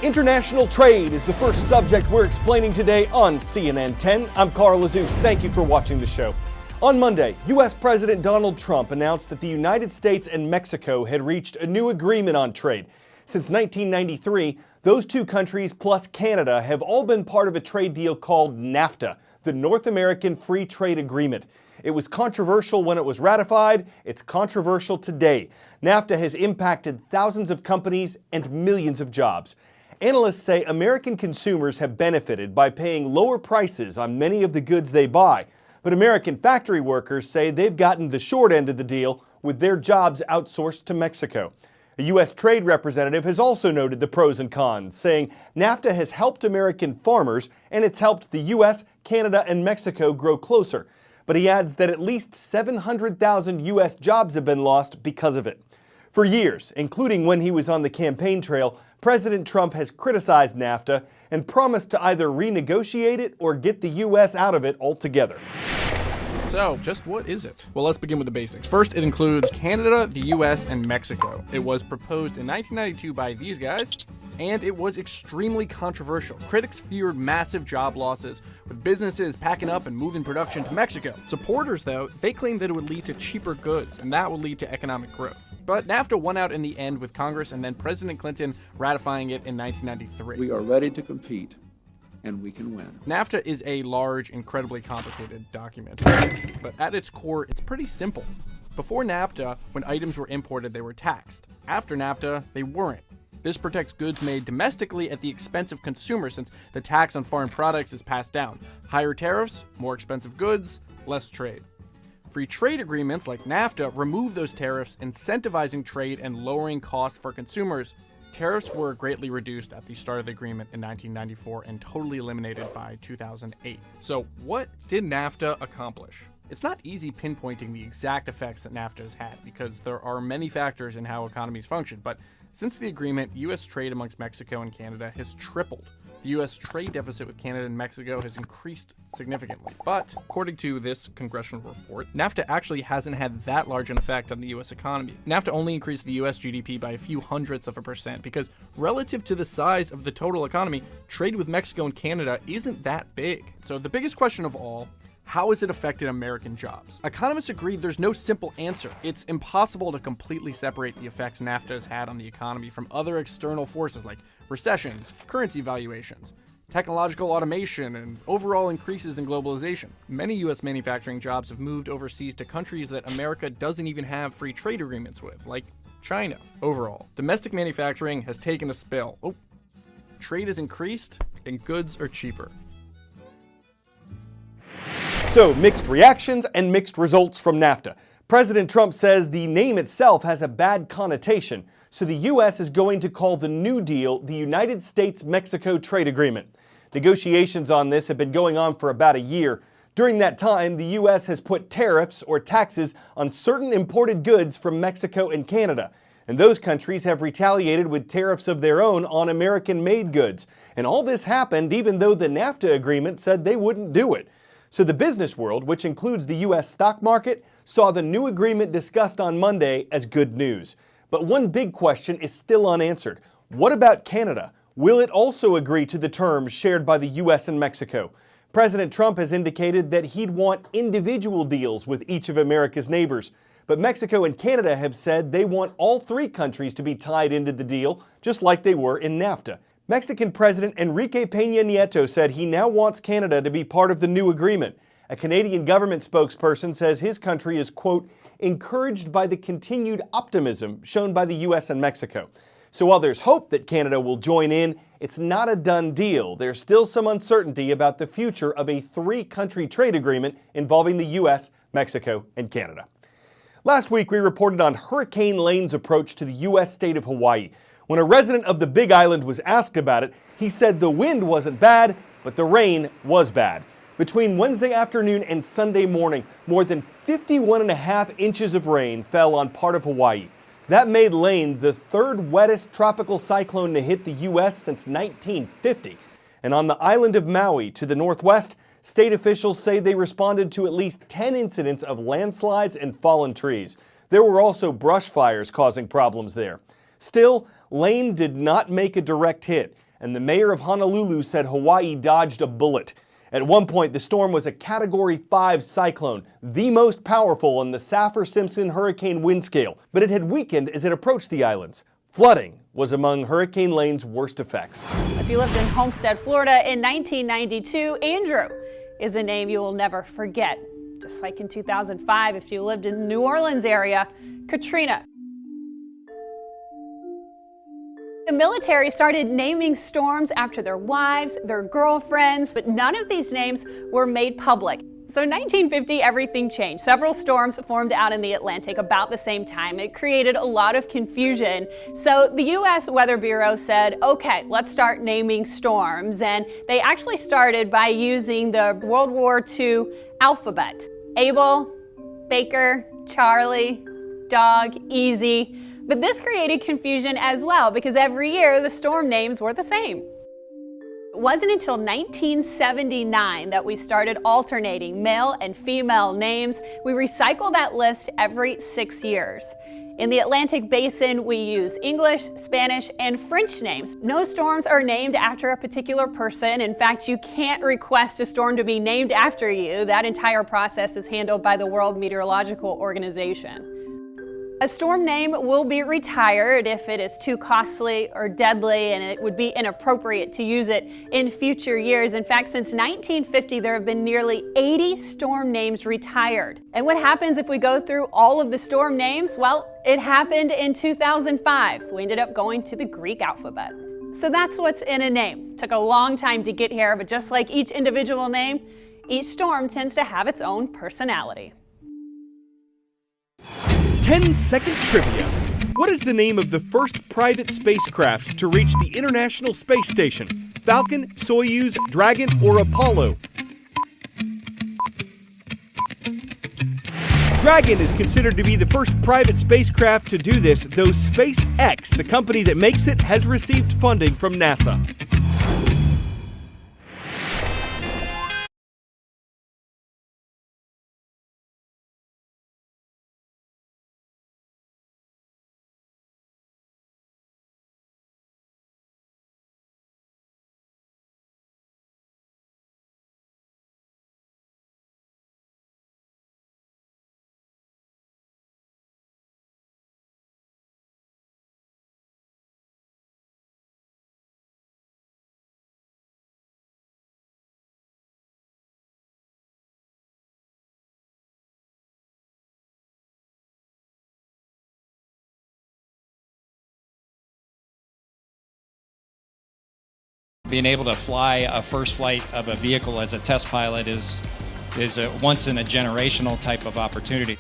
International trade is the first subject we're explaining today on CNN 10. I'm Carl Azus. Thank you for watching the show. On Monday, U.S. President Donald Trump announced that the United States and Mexico had reached a new agreement on trade. Since 1993, those two countries plus Canada have all been part of a trade deal called NAFTA, the North American Free Trade Agreement. It was controversial when it was ratified. It's controversial today. NAFTA has impacted thousands of companies and millions of jobs. Analysts say American consumers have benefited by paying lower prices on many of the goods they buy. But American factory workers say they've gotten the short end of the deal with their jobs outsourced to Mexico. A U.S. trade representative has also noted the pros and cons, saying NAFTA has helped American farmers and it's helped the U.S., Canada, and Mexico grow closer. But he adds that at least 700,000 U.S. jobs have been lost because of it. For years, including when he was on the campaign trail, President Trump has criticized NAFTA and promised to either renegotiate it or get the U.S. out of it altogether. So, just what is it? Well, let's begin with the basics. First, it includes Canada, the US, and Mexico. It was proposed in 1992 by these guys, and it was extremely controversial. Critics feared massive job losses, with businesses packing up and moving production to Mexico. Supporters, though, they claimed that it would lead to cheaper goods, and that would lead to economic growth. But NAFTA won out in the end with Congress and then President Clinton ratifying it in 1993. We are ready to compete, and we can win. NAFTA is a large, incredibly complicated document, but at its core, it's pretty simple. Before NAFTA, when items were imported, they were taxed. After NAFTA, they weren't. This protects goods made domestically at the expense of consumers, since the tax on foreign products is passed down. Higher tariffs, more expensive goods, less trade. Free trade agreements like NAFTA remove those tariffs, incentivizing trade and lowering costs for consumers. Tariffs were greatly reduced at the start of the agreement in 1994 and totally eliminated by 2008. So what did NAFTA accomplish? It's not easy pinpointing the exact effects that NAFTA has had because there are many factors in how economies function, but since the agreement, U.S. trade amongst Mexico and Canada has tripled. The U.S. trade deficit with Canada and Mexico has increased significantly. But according to this congressional report, NAFTA actually hasn't had that large an effect on the U.S. economy. NAFTA only increased the U.S. GDP by a few hundredths of a percent because relative to the size of the total economy, trade with Mexico and Canada isn't that big. So the biggest question of all, how has it affected American jobs? Economists agree there's no simple answer. It's impossible to completely separate the effects NAFTA has had on the economy from other external forces like recessions, currency valuations, technological automation, and overall increases in globalization. Many U.S. manufacturing jobs have moved overseas to countries that America doesn't even have free trade agreements with, like China. Overall, domestic manufacturing has taken a spill. Trade has increased and goods are cheaper. So, mixed reactions and mixed results from NAFTA. President Trump says the name itself has a bad connotation, so the U.S. is going to call the New Deal the United States-Mexico Trade Agreement. Negotiations on this have been going on for about a year. During that time, the U.S. has put tariffs or taxes on certain imported goods from Mexico and Canada. And those countries have retaliated with tariffs of their own on American-made goods. And all this happened even though the NAFTA agreement said they wouldn't do it. So the business world, which includes the U.S. stock market, saw the new agreement discussed on Monday as good news. But one big question is still unanswered. What about Canada? Will it also agree to the terms shared by the U.S. and Mexico? President Trump has indicated that he'd want individual deals with each of America's neighbors. But Mexico and Canada have said they want all three countries to be tied into the deal, just like they were in NAFTA. Mexican President Enrique Peña Nieto said he now wants Canada to be part of the new agreement. A Canadian government spokesperson says his country is, quote, encouraged by the continued optimism shown by the U.S. and Mexico. So while there's hope that Canada will join in, it's not a done deal. There's still some uncertainty about the future of a three-country trade agreement involving the U.S., Mexico, and Canada. Last week, we reported on Hurricane Lane's approach to the U.S. state of Hawaii. When a resident of the Big Island was asked about it, he said the wind wasn't bad, but the rain was bad. Between Wednesday afternoon and Sunday morning, more than 51.5 inches of rain fell on part of Hawaii. That made Lane the third wettest tropical cyclone to hit the U.S. since 1950. And on the island of Maui to the northwest, state officials say they responded to at least 10 incidents of landslides and fallen trees. There were also brush fires causing problems there. Still, Lane did not make a direct hit. and the mayor of Honolulu said Hawaii dodged a bullet. At one point, the storm was a Category 5 cyclone, the most powerful on the Saffir-Simpson hurricane wind scale, but it had weakened as it approached the islands. Flooding was among Hurricane Lane's worst effects. If you lived in Homestead, Florida in 1992, Andrew is a name you will never forget. Just like in 2005, if you lived in the New Orleans area, Katrina. The military started naming storms after their wives, their girlfriends, but none of these names were made public. So in 1950, everything changed. Several storms formed out in the Atlantic about the same time. It created a lot of confusion. So the U.S. Weather Bureau said, okay, let's start naming storms. And they actually started by using the World War II alphabet. Abel, Baker, Charlie, Dog, Easy. But this created confusion as well because every year the storm names were the same. It wasn't until 1979 that we started alternating male and female names. We recycle that list every 6 years. In the Atlantic Basin, we use English, Spanish, and French names. No storms are named after a particular person. In fact, you can't request a storm to be named after you. That entire process is handled by the World Meteorological Organization. A storm name will be retired if it is too costly or deadly, and it would be inappropriate to use it in future years. In fact, since 1950, there have been nearly 80 storm names retired. And what happens if we go through all of the storm names? Well, it happened in 2005. We ended up going to the Greek alphabet. So that's what's in a name. It took a long time to get here, but just like each individual name, each storm tends to have its own personality. 10-second trivia. What is the name of the first private spacecraft to reach the International Space Station? Falcon, Soyuz, Dragon, or Apollo? Dragon is considered to be the first private spacecraft to do this, though SpaceX, the company that makes it, has received funding from NASA. Being able to fly a first flight of a vehicle as a test pilot is a once in a generational type of opportunity.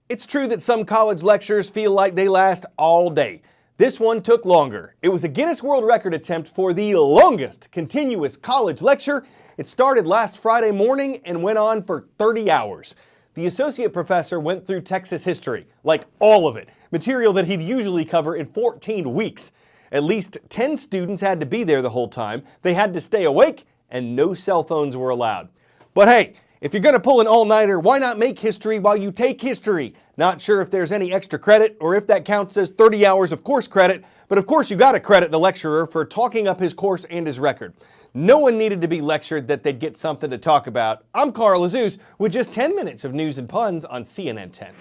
It's true that some college lectures feel like they last all day. This one took longer. It was a Guinness World Record attempt for the longest continuous college lecture. It started last Friday morning and went on for 30 hours. The associate professor went through Texas history, like all of it, material that he'd usually cover in 14 weeks. At least 10 students had to be there the whole time. They had to stay awake, and no cell phones were allowed. But hey, if you're going to pull an all-nighter, why not make history while you take history? Not sure if there's any extra credit or if that counts as 30 hours of course credit, but of course you got to credit the lecturer for talking up his course and his record. No one needed to be lectured that they'd get something to talk about. I'm Carl Azuz with just 10 minutes of news and puns on CNN 10.